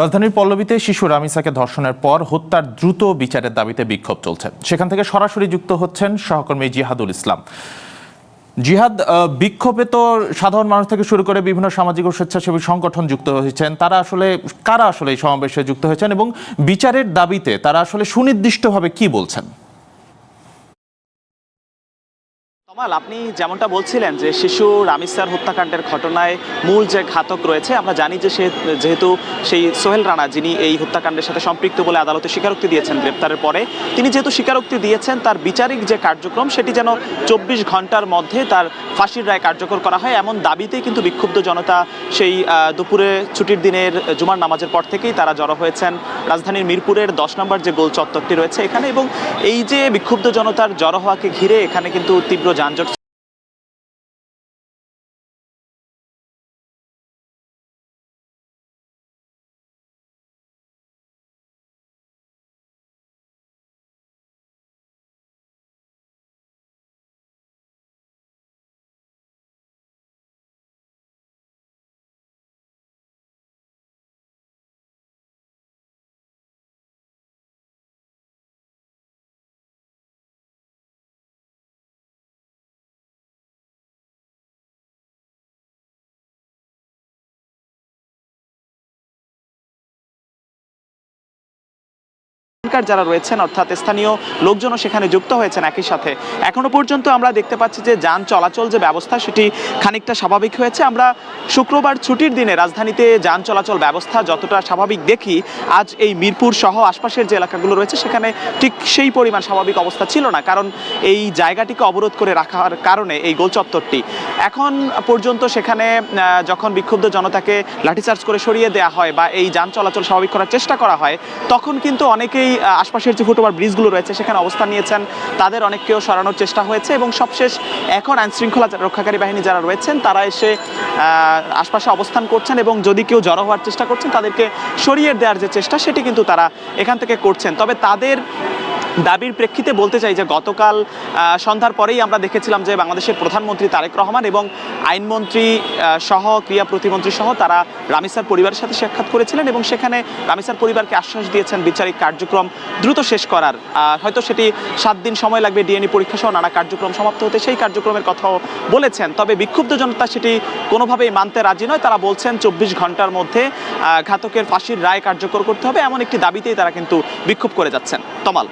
রাজধানীর পল্লবীতে শিশু রামিসাকে ধর্ষণের পর হত্যার দ্রুত বিচারের দাবিতে বিক্ষোভ চলছে। সেখান থেকে সরাসরি যুক্ত হচ্ছেন সহকর্মী জিহাদুল ইসলাম। জিহাদ, বিক্ষোভে তো সাধারণ মানুষ থেকে শুরু করে বিভিন্ন সামাজিক ও স্বেচ্ছাসেবী সংগঠন যুক্ত হয়েছেন। কারা আসলে এই সমাবেশে যুক্ত হয়েছেন এবং বিচারের দাবিতে তারা আসলে সুনির্দিষ্টভাবে কি বলছেন? আপনি যেমনটা বলছিলেন যে শিশু রামিসার হত্যাকাণ্ডের ঘটনায় মূল যে ঘাতক রয়েছে, আমরা জানি যে যেহেতু সেই সোহেল রানা যিনি এই হত্যাকাণ্ডের সাথে সম্পৃক্ত বলে আদালতে স্বীকারোক্তি দিয়েছেন গ্রেপ্তারের পরে, তিনি যেহেতু স্বীকারোক্তি দিয়েছেন তার বিচারিক যে কার্যক্রম সেটি যেন 24 ঘন্টার মধ্যে তার ফাঁসির রায় কার্যকর করা হয়, এমন দাবিতেই কিন্তু বিক্ষুব্ধ জনতা সেই দুপুরে ছুটির দিনের জুমার নামাজের পর থেকেই তারা জড়ো হয়েছেন রাজধানীর মিরপুরের 10 নম্বর যে গোল চত্বরটি রয়েছে এখানে। এবং এই যে বিক্ষুব্ধ জনতার জড়ো হওয়াকে ঘিরে এখানে কিন্তু তীব্র যানজট যারা রয়েছেন অর্থাৎ স্থানীয় লোকজনও সেখানে যুক্ত হয়েছেন একই সাথে। এখনো পর্যন্ত আমরা দেখতে পাচ্ছি যে যান চলাচল যে ব্যবস্থা সেটি খানিকটা স্বাভাবিক হয়েছে। আমরা শুক্রবার ছুটির দিনে রাজধানীতে যান চলাচল ব্যবস্থা যতটা স্বাভাবিক দেখি, আজ এই মিরপুর সহ আশপাশের যে এলাকাগুলো রয়েছে সেখানে ঠিক সেই পরিমাণ স্বাভাবিক অবস্থা ছিল না, কারণ এই জায়গাটিকে অবরোধ করে রাখার কারণে এই গোল চত্বরটি এখন পর্যন্ত সেখানে যখন বিক্ষুব্ধ জনতাকে লাঠিচার্জ করে সরিয়ে দেওয়া হয় বা এই যান চলাচল স্বাভাবিক করার চেষ্টা করা হয়, তখন কিন্তু অনেকেই আশপাশের যে ফুটওভার ব্রিজগুলো রয়েছে সেখানে অবস্থান নিয়েছেন, তাদের অনেককেও সরানোর চেষ্টা হয়েছে এবং সবশেষ এখন আইনশৃঙ্খলা রক্ষাকারী বাহিনী যারা রয়েছেন তারা এসে আশপাশে অবস্থান করছেন এবং যদি কেউ জড়ো হওয়ার চেষ্টা করছেন তাদেরকে সরিয়ে দেওয়ার যে চেষ্টা সেটি কিন্তু তারা এখান থেকে করছেন। তবে তাদের দাবির প্রেক্ষিতে বলতে চাই যে গতকাল সন্ধ্যার পরেই আমরা দেখেছিলাম যে বাংলাদেশের প্রধানমন্ত্রী তারেক রহমান এবং আইনমন্ত্রী সহ ক্রীড়া প্রতিমন্ত্রী সহ তারা রামিসার পরিবারের সাথে সাক্ষাৎ করেছিলেন এবং সেখানে রামিসার পরিবারকে আশ্বাস দিয়েছেন বিচারিক কার্যক্রম দ্রুত শেষ করার। হয়তো সেটি 7 দিন সময় লাগবে ডিএনএ পরীক্ষা সহ নানা কার্যক্রম সমাপ্ত হতে, সেই কার্যক্রমের কথাও বলেছেন। তবে বিক্ষুব্ধ জনতা সেটি কোনোভাবেই মানতে রাজি নয়। তারা বলছেন 24 ঘন্টার মধ্যে ঘাতকের ফাঁসির রায় কার্যকর করতে হবে, এমন একটি দাবিতেই তারা কিন্তু বিক্ষোভ করে যাচ্ছেন। তমাল।